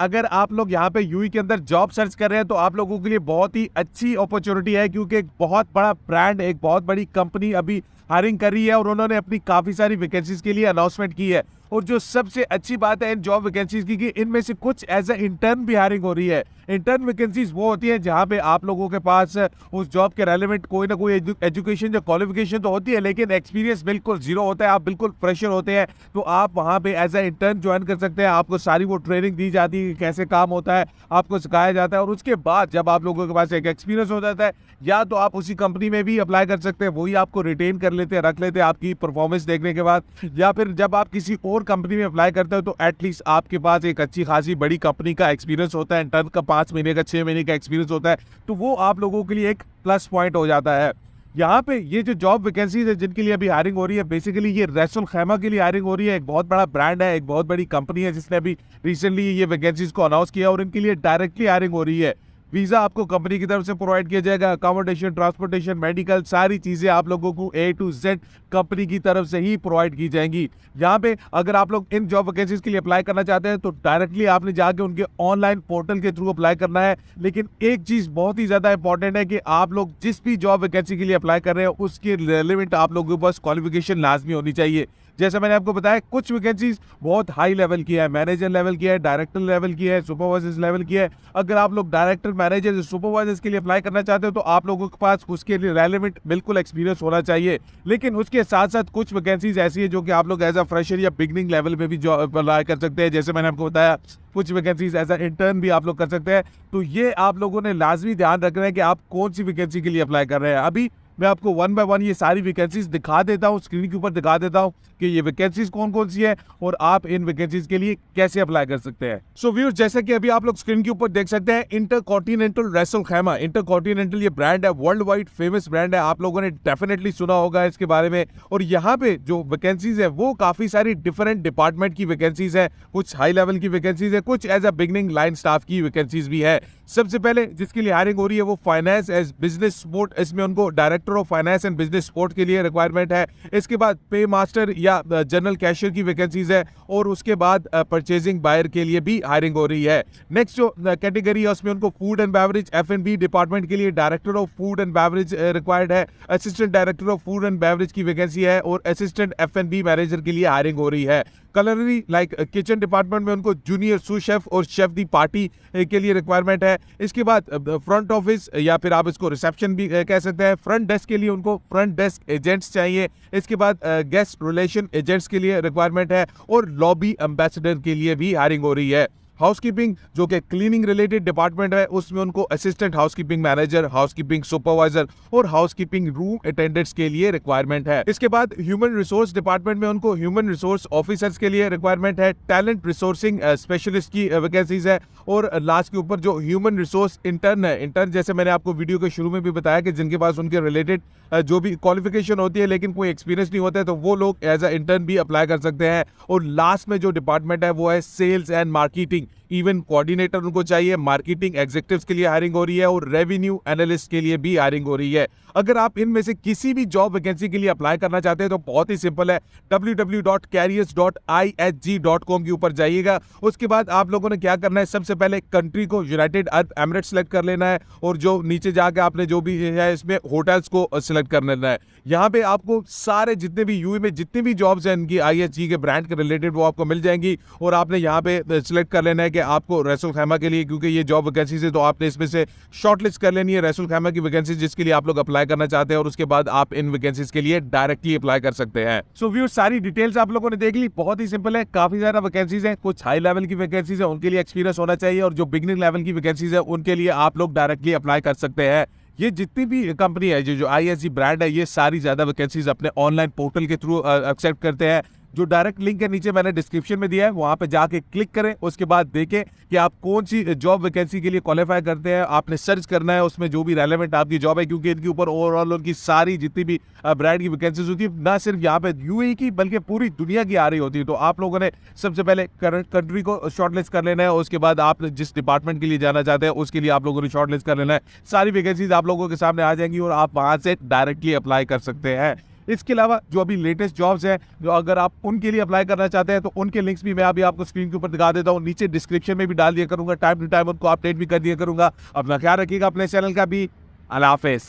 अगर आप लोग यहाँ पे यूएई के अंदर जॉब सर्च कर रहे हैं तो आप लोगों के लिए बहुत ही अच्छी अपॉर्चुनिटी है, क्योंकि एक बहुत बड़ा ब्रांड, एक बहुत बड़ी कंपनी अभी हायरिंग कर रही है और उन्होंने अपनी काफ़ी सारी वैकेंसीज के लिए अनाउंसमेंट की है। और जो सबसे अच्छी बात है इन जॉब वैकेंसीज की कि इनमें से कुछ एज ए इंटर्न भी हायरिंग हो रही है। इंटर्न वैकेंसीज वो होती है जहाँ पे आप लोगों के पास उस जॉब के रेलेवेंट कोई ना कोई एजुकेशन या क्वालिफिकेशन तो होती है, लेकिन एक्सपीरियंस बिल्कुल जीरो होता है, आप बिल्कुल फ्रेशर होते हैं। तो आप वहाँ पे एज ए इंटर्न ज्वाइन कर सकते हैं। आपको सारी वो ट्रेनिंग दी जाती है, कैसे काम होता है आपको सिखाया जाता है, और उसके बाद जब आप लोगों के पास एक एक्सपीरियंस हो जाता है, या तो आप उसी कंपनी में भी अप्लाई कर सकते हैं, वही आपको रिटेन कर लेते हैं, रख लेते हैं आपकी परफॉर्मेंस देखने के बाद, या फिर जब आप किसी और कंपनी में अप्लाई करते हो तो एटलीस्ट आपके पास एक अच्छी खासी बड़ी कंपनी का एक्सपीरियंस होता है, इंटर्न का 5 महीने का 6 महीने का एक्सपीरियंस होता है, तो वो आप लोगों के लिए एक प्लस पॉइंट हो जाता है। यहाँ पे ये जो जॉब वैकेंसीज है जिनके लिए अभी हायरिंग हो रही है, बेसिकली ये रैस अल खैमा के लिए हायरिंग हो रही है। एक बहुत बड़ा ब्रांड है, एक बहुत बड़ी कंपनी है जिसने अभी रिसेंटली ये वैकेंसीज को अनाउंस किया और इनके लिए डायरेक्टली हायरिंग हो रही है। वीजा आपको कंपनी की तरफ से प्रोवाइड किया जाएगा, अकोमोडेशन, ट्रांसपोर्टेशन, मेडिकल, सारी चीजें आप लोगों को A to Z कंपनी की तरफ से ही प्रोवाइड की जाएंगी। यहाँ पे अगर आप लोग इन जॉब वैकेंसीज के लिए अप्लाई करना चाहते हैं तो डायरेक्टली आपने जाके उनके ऑनलाइन पोर्टल के थ्रू अप्लाई करना है। लेकिन एक चीज बहुत ही ज्यादा इंपॉर्टेंट है कि आप लोग जिस भी जॉब वैकेंसी के लिए अप्लाई कर रहे हैं उसके रिलेवेंट आप लोगों के पास क्वालिफिकेशन लाजमी होनी चाहिए। जैसे मैंने आपको बताया, कुछ वैकेंसीज बहुत हाई लेवल की है, मैनेजर लेवल की है, डायरेक्टर लेवल की है, सुपरवाइजर्स लेवल की है। अगर आप लोग डायरेक्टर, मैनेजर, सुपरवाइजर्स के लिए अप्लाई करना चाहते हो तो आप लोगों के पास उसके लिए रेलेवेंट बिल्कुल एक्सपीरियंस होना चाहिए। लेकिन उसके साथ साथ कुछ वैकेंसीज ऐसी है जो कि आप लोग एज अ फ्रेशर या बिगनिंग लेवल पे भी जॉब अप्लाई कर सकते हैं। जैसे मैंने आपको बताया, कुछ वैकेंसीज एज अ इंटर्न भी आप लोग कर सकते हैं। तो ये आप लोगों ने लाजमी ध्यान रखना है कि आप कौन सी वैकेंसी के लिए अप्लाई कर रहे हैं। अभी मैं आपको वन बाय वन ये सारी वैकेंसीज दिखा देता हूँ, स्क्रीन के ऊपर दिखा देता हूँ कि ये वैकेंसीज कौन कौन सी है और आप इन वैकेंसीज के लिए कैसे अप्लाई कर सकते हैं। सो व्यूअर्स, जैसे कि अभी आप लोग स्क्रीन के ऊपर देख सकते हैं, इंटरकॉन्टिनेंटल रैस अल खैमा। इंटरकॉन्टिनेंटल ये ब्रांड है, वर्ल्ड वाइड फेमस ब्रांड है, आप लोगों ने डेफिनेटली सुना होगा इसके बारे में। और यहाँ पे जो वैकेंसीज है वो काफी सारी डिफरेंट डिपार्टमेंट की वैकेंसीज है, कुछ हाई लेवल की वैकेंसीज है, कुछ as a beginning line staff की वैकेंसीज भी है। सबसे पहले जिसके लिए हायरिंग हो रही है वो फाइनेंस एज बिजनेस सपोर्ट, इसमें उनको director of finance and business support के लिए रिक्वायरमेंट है। इसके बाद पे मास्टर या जनरल कैशियर की वैकेंसीज है, और उसके बाद परचेजिंग बायर के लिए भी हायरिंग हो रही है। नेक्स्ट जो कैटेगरी है उसमें उनको food and beverage F&B department के लिए director of food and beverage required है, assistant director of food and beverage की वैकेंसी है, और असिस्टेंट F&B मैनेजर के लिए हायरिंग हो रही है। कलरी लाइक किचन डिपार्टमेंट में उनको जूनियर सू शेफ और शेफ दी पार्टी के लिए रिक्वायरमेंट है। इसके बाद फ्रंट ऑफिस या फिर आप इसको रिसेप्शन भी कह सकते हैं, फ्रंट डेस्क के लिए उनको फ्रंट डेस्क एजेंट्स चाहिए। इसके बाद गेस्ट रिलेशन एजेंट्स के लिए रिक्वायरमेंट है, और लॉबी एम्बेसडर के लिए भी हायरिंग हो रही है। हाउसकीपिंग जो कि क्लीनिंग रिलेटेड डिपार्टमेंट है, उसमें उनको assistant housekeeping manager, housekeeping supervisor और हाउसकीपिंग रूम अटेंडेंट्स के लिए रिक्वायरमेंट है। इसके बाद ह्यूमन रिसोर्स डिपार्टमेंट में उनको ह्यूमन रिसोर्स ऑफिसर्स के लिए रिक्वायरमेंट है, टैलेंट रिसोर्सिंग स्पेशलिस्ट की वैकेंसीज है, और लास्ट के ऊपर जो ह्यूमन रिसोर्स इंटर्न है, इंटर्न जैसे मैंने आपको वीडियो के शुरू में भी बताया कि जिनके पास उनके रिलेटेड जो भी क्वालिफिकेशन होती है लेकिन कोई एक्सपीरियंस नहीं होता है, तो वो लोग एज अ इंटर्न भी अप्लाई कर सकते हैं। और लास्ट में जो डिपार्टमेंट है वो है sales and marketing, even coordinator उनको चाहिए। मार्केटिंग एग्जीक्यूटिव्स के लिए हायरिंग हो रही है, और रेवेन्यू एनालिस्ट के लिए भी हायरिंग हो रही है। अगर आप इनमें से किसी भी जॉब वैकेंसी के लिए अप्लाई करना चाहते हैं तो बहुत ही सिंपल है, www.careers.ihg.com के ऊपर जाइएगा। उसके बाद आप लोगों ने क्या करना है, सबसे पहले कंट्री को यूनाइटेड अरब एमिरेट्स सेलेक्ट कर लेना है, और जो नीचे जाके आपने जो भी है इसमें होटल्स को सेलेक्ट कर लेना है। यहाँ पे आपको सारे जितने भी यूएई में जितनी भी जॉब्स हैं इनकी IHG के ब्रांड के रिलेटेड वो आपको मिल जाएंगी, और आपने यहाँ पे सिलेक्ट कर लेना है कि आपको रैस अल खैमा के लिए, क्योंकि ये जॉब वैकेंसीज है तो आपने इसमें से शॉर्टलिस्ट कर लेनी है रैस अल खैमा की वैकेंसीज जिसके लिए आप लोग अप्लाई करना चाहते हैं, और उसके बाद आप इन वैकेंसीज के लिए डायरेक्टली अप्लाई कर सकते हैं। सो व्यूअर्स, सारी डिटेल्स आप लोगों ने देख ली, बहुत ही सिंपल है, काफी ज्यादा वैकेंसीज है, कुछ हाई लेवल की वैकेंसीज है उनके लिए एक्सपीरियंस होना चाहिए, और जो बिगनिंग लेवल की वैकेंसीज है उनके लिए आप लोग डायरेक्टली अप्लाई कर सकते हैं। ये जितनी भी कंपनी है जो IHG ब्रांड है, ये सारी ज्यादा वैकेंसीज अपने ऑनलाइन पोर्टल के थ्रू एक्सेप्ट करते हैं। जो डायरेक्ट लिंक है नीचे मैंने डिस्क्रिप्शन में दिया है, वहां पे जाके क्लिक करें, उसके बाद देखें कि आप कौन सी जॉब वैकेंसी के लिए क्वालिफाई करते हैं। आपने सर्च करना है उसमें जो भी रेलेवेंट आपकी जॉब है, क्योंकि इनके ऊपर ओवरऑल उनकी सारी जितनी भी ब्रांड की वैकेंसीज होती है, ना सिर्फ यहाँ पे यूएई की बल्कि पूरी दुनिया की आ रही होती है। तो आप लोगों ने सबसे पहले करंट कंट्री को शॉर्टलिस्ट कर लेना है, उसके बाद आप जिस डिपार्टमेंट के लिए जाना चाहते हैं उसके लिए आप लोगों ने शॉर्टलिस्ट कर लेना है। सारी वैकेंसीज आप लोगों के सामने आ जाएंगी और आप वहां से डायरेक्टली अप्लाई कर सकते हैं। इसके अलावा जो अभी लेटेस्ट जॉब्स हैं, जो अगर आप उनके लिए अप्लाई करना चाहते हैं तो उनके लिंक्स भी मैं अभी आपको स्क्रीन के ऊपर दिखा देता हूँ, नीचे डिस्क्रिप्शन में भी डाल दिया करूंगा, टाइम टू टाइम उनको अपडेट भी कर दिया करूंगा। अपना ख्याल रखिएगा, अपने चैनल का भी। अल्लाह हाफिज़।